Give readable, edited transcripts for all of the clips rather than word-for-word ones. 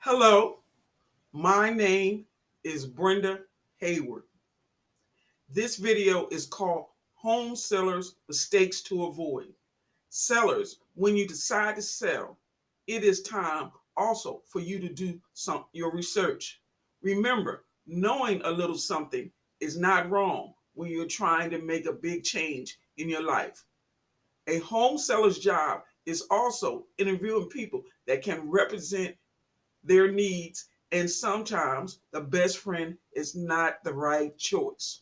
Hello, my name is Brenda Hayward. This video is called Home Sellers Mistakes to Avoid. Sellers, when you decide to sell, it is time also for you to do your research. Remember, knowing a little something is not wrong when you're trying to make a big change in your life. A home seller's job is also interviewing people that can represent their needs, and sometimes the best friend is not the right choice.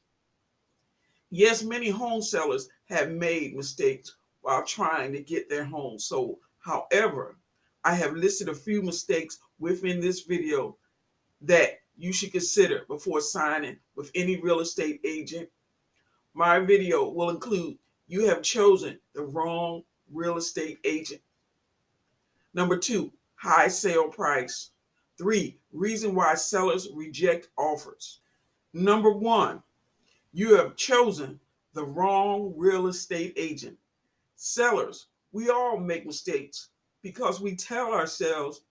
Yes, many home sellers have made mistakes while trying to get their home sold. However, I have listed a few mistakes within this video that you should consider before signing with any real estate agent. My video will include you have chosen the wrong real estate agent. Number two, high sale price. Three, reason why sellers reject offers. Number one, you have chosen the wrong real estate agent. Sellers, we all make mistakes because we tell ourselves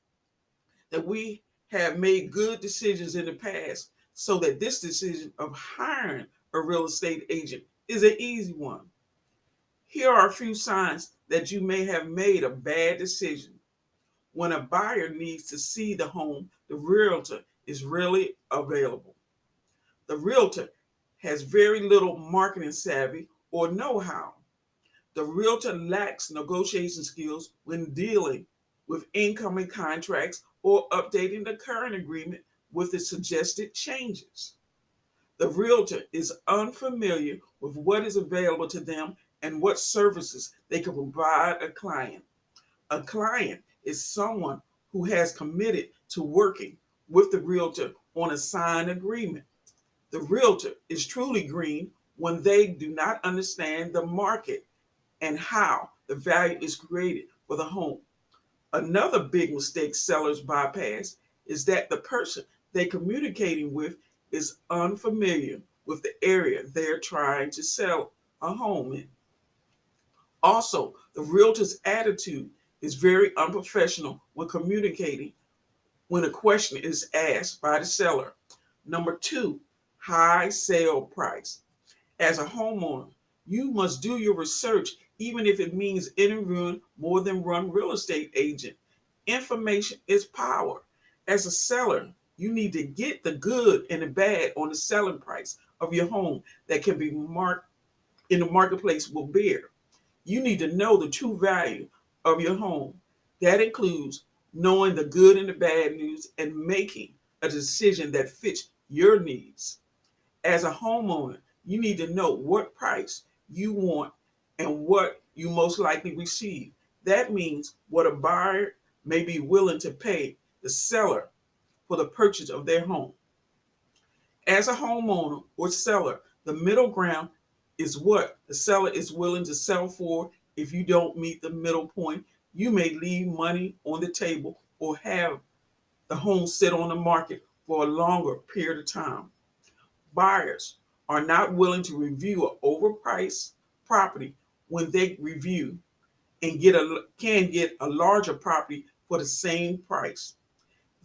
that we have made good decisions in the past, so that this decision of hiring a real estate agent is an easy one. Here are a few signs that you may have made a bad decision. When a buyer needs to see the home, the realtor is rarely available. The realtor has very little marketing savvy or know how. The realtor lacks negotiation skills when dealing with incoming contracts or updating the current agreement with the suggested changes. The realtor is unfamiliar with what is available to them and what services they can provide a client. A client is someone who has committed to working with the realtor on a signed agreement. The realtor is truly green when they do not understand the market and how the value is created for the home. Another big mistake sellers bypass is that the person they're communicating with is unfamiliar with the area they're trying to sell a home in. Also, the realtor's attitude is very unprofessional when communicating when a question is asked by the seller. Number two, high sale price. As a homeowner, you must do your research even if it means interviewing more than one real estate agent. Information is power. As a seller, you need to get the good and the bad on the selling price of your home that can be marked in the marketplace will bear. You need to know the true value of your home. That includes knowing the good and the bad news and making a decision that fits your needs. As a homeowner, you need to know what price you want and what you most likely receive. That means what a buyer may be willing to pay the seller for the purchase of their home. As a homeowner or seller, the middle ground is what the seller is willing to sell for. If you don't meet the middle point, you may leave money on the table or have the home sit on the market for a longer period of time. Buyers are not willing to review an overpriced property when they review and can get a larger property for the same price.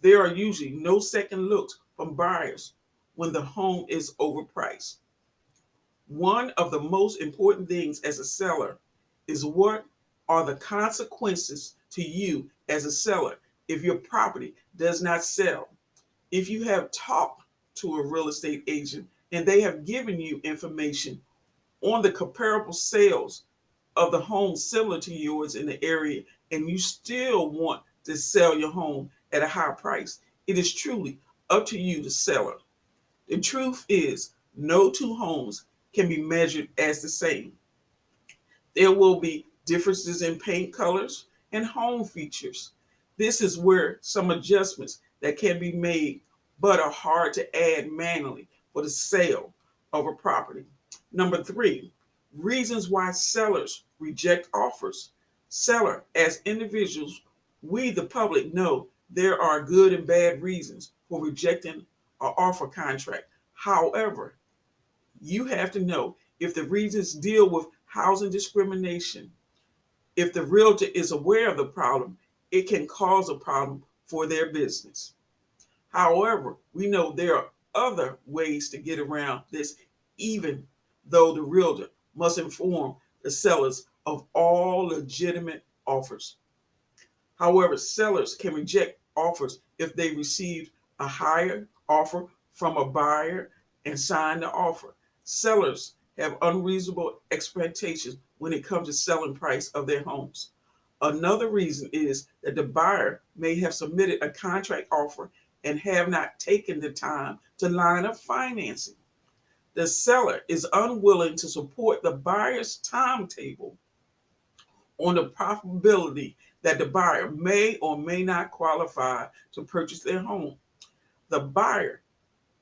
There are usually no second looks from buyers when the home is overpriced. One of the most important things as a seller is what are the consequences to you as a seller if your property does not sell. If you have talked to a real estate agent and they have given you information on the comparable sales of the homes similar to yours in the area and you still want to sell your home at a high price, it is truly up to you, the seller. The truth is, no two homes can be measured as the same. There will be differences in paint colors and home features. This is where some adjustments that can be made but are hard to add manually for the sale of a property. Number three, reasons why sellers reject offers. Seller, as individuals, we the public know there are good and bad reasons for rejecting an offer contract. However, you have to know if the reasons deal with housing discrimination. If the realtor is aware of the problem, it can cause a problem for their business. However, we know there are other ways to get around this, even though the realtor must inform the sellers of all legitimate offers. However, sellers can reject offers if they received a higher offer from a buyer and sign the offer. Sellers have unreasonable expectations when it comes to selling price of their homes. Another reason is that the buyer may have submitted a contract offer and have not taken the time to line up financing. The seller is unwilling to support the buyer's timetable on the probability that the buyer may or may not qualify to purchase their home. The buyer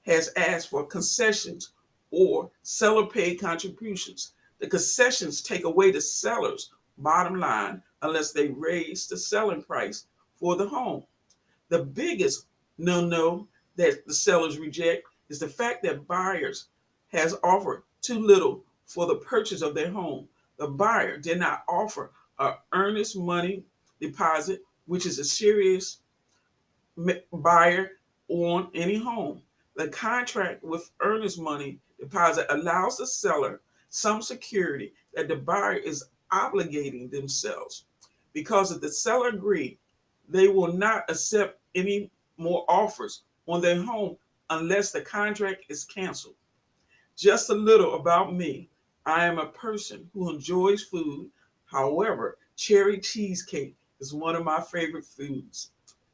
has asked for concessions or seller paid contributions. The concessions take away the seller's bottom line unless they raise the selling price for the home. The biggest no that the sellers reject is the fact that buyers has offered too little for the purchase of their home. The buyer did not offer a earnest money deposit, which is a serious buyer on any home. The contract with earnest money deposit allows the seller some security that the buyer is obligating themselves. Because if the seller agrees, they will not accept any more offers on their home unless the contract is canceled. Just a little about me. I am a person who enjoys food. However, cherry cheesecake is one of my favorite foods.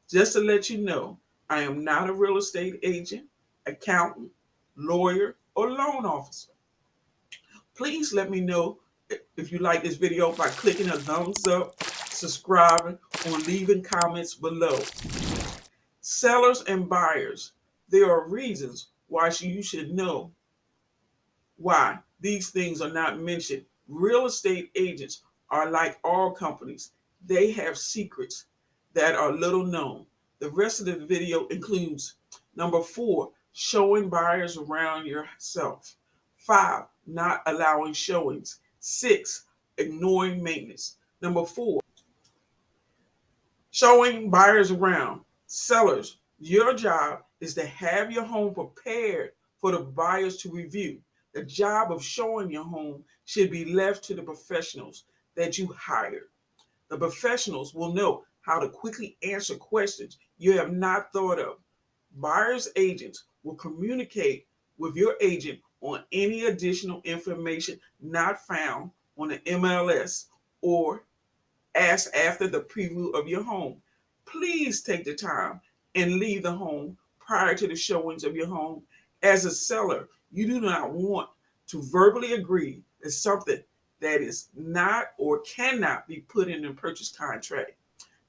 Just to let you know, I am not a real estate agent, accountant, lawyer, or loan officer. Please let me know if you like this video by clicking a thumbs up, subscribing, or leaving comments below. Sellers and buyers, there are reasons why you should know why these things are not mentioned. Real estate agents are like all companies. They have secrets that are little known. The rest of the video includes number 4, showing buyers around yourself. 5, not allowing showings. 6, ignoring maintenance. Number 4, showing buyers around. Sellers, your job is to have your home prepared for the buyers to review. The job of showing your home should be left to the professionals that you hire. The professionals will know how to quickly answer questions you have not thought of. Buyer's agents will communicate with your agent on any additional information not found on the MLS or ask after the preview of your home. Please take the time and leave the home prior to the showings of your home. As a seller, you do not want to verbally agree to something that is not or cannot be put in a purchase contract.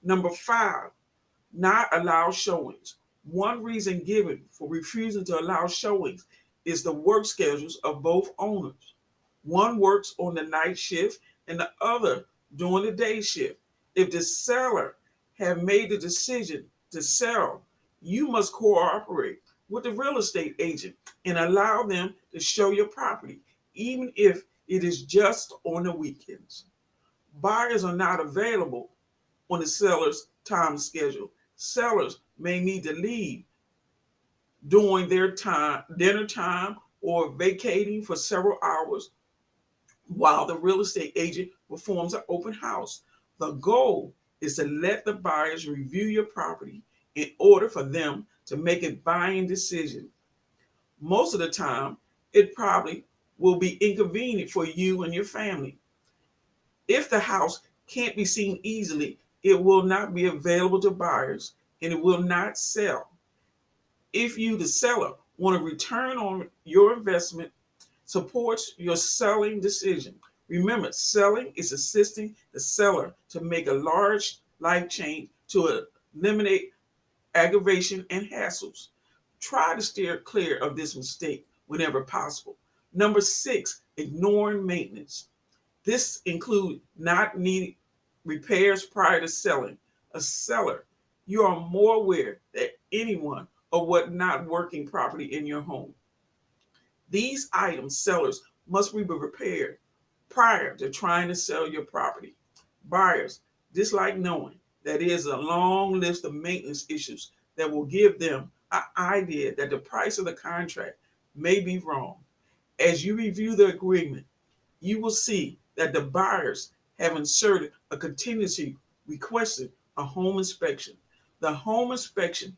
Number 5, not allow showings. One reason given for refusing to allow showings is the work schedules of both owners. One works on the night shift and the other during the day shift. If the seller have made the decision to sell, you must cooperate with the real estate agent and allow them to show your property, even if it is just on the weekends. Buyers are not available on the seller's time schedule. Sellers may need to leave during their time, dinner time, or vacating for several hours while the real estate agent performs an open house. The goal is to let the buyers review your property in order for them to make a buying decision. Most of the time, it probably will be inconvenient for you and your family. If the house can't be seen easily, it will not be available to buyers and it will not sell. If you, the seller, want to return on your investment, supports your selling decision. Remember, selling is assisting the seller to make a large life change to eliminate aggravation and hassles. Try to steer clear of this mistake whenever possible. Number 6, ignoring maintenance. This includes not needing repairs prior to selling. A seller, you are more aware than anyone of what not working properly in your home. These items sellers must be prepared prior to trying to sell your property. Buyers dislike knowing That is a long list of maintenance issues that will give them an idea that the price of the contract may be wrong. As you review the agreement, you will see that the buyers have inserted a contingency requesting a home inspection. The home inspection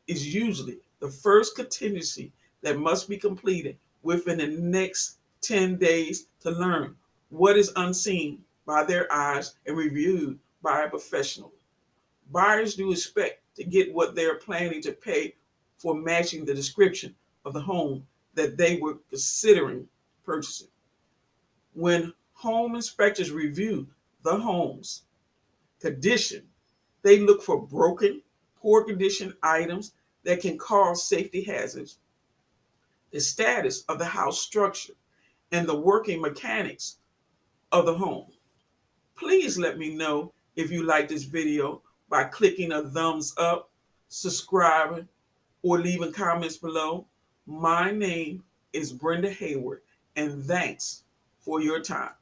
is usually the first contingency that must be completed within the next 10 days to learn what is unseen by their eyes and reviewed by a professional. Buyers do expect to get what they are planning to pay for matching the description of the home that they were considering purchasing. When home inspectors review the home's condition, they look for broken, poor condition items that can cause safety hazards, the status of the house structure, and the working mechanics of the home. Please let me know if you like this video by clicking a thumbs up, subscribing, or leaving comments below. My name is Brenda Hayward, and thanks for your time.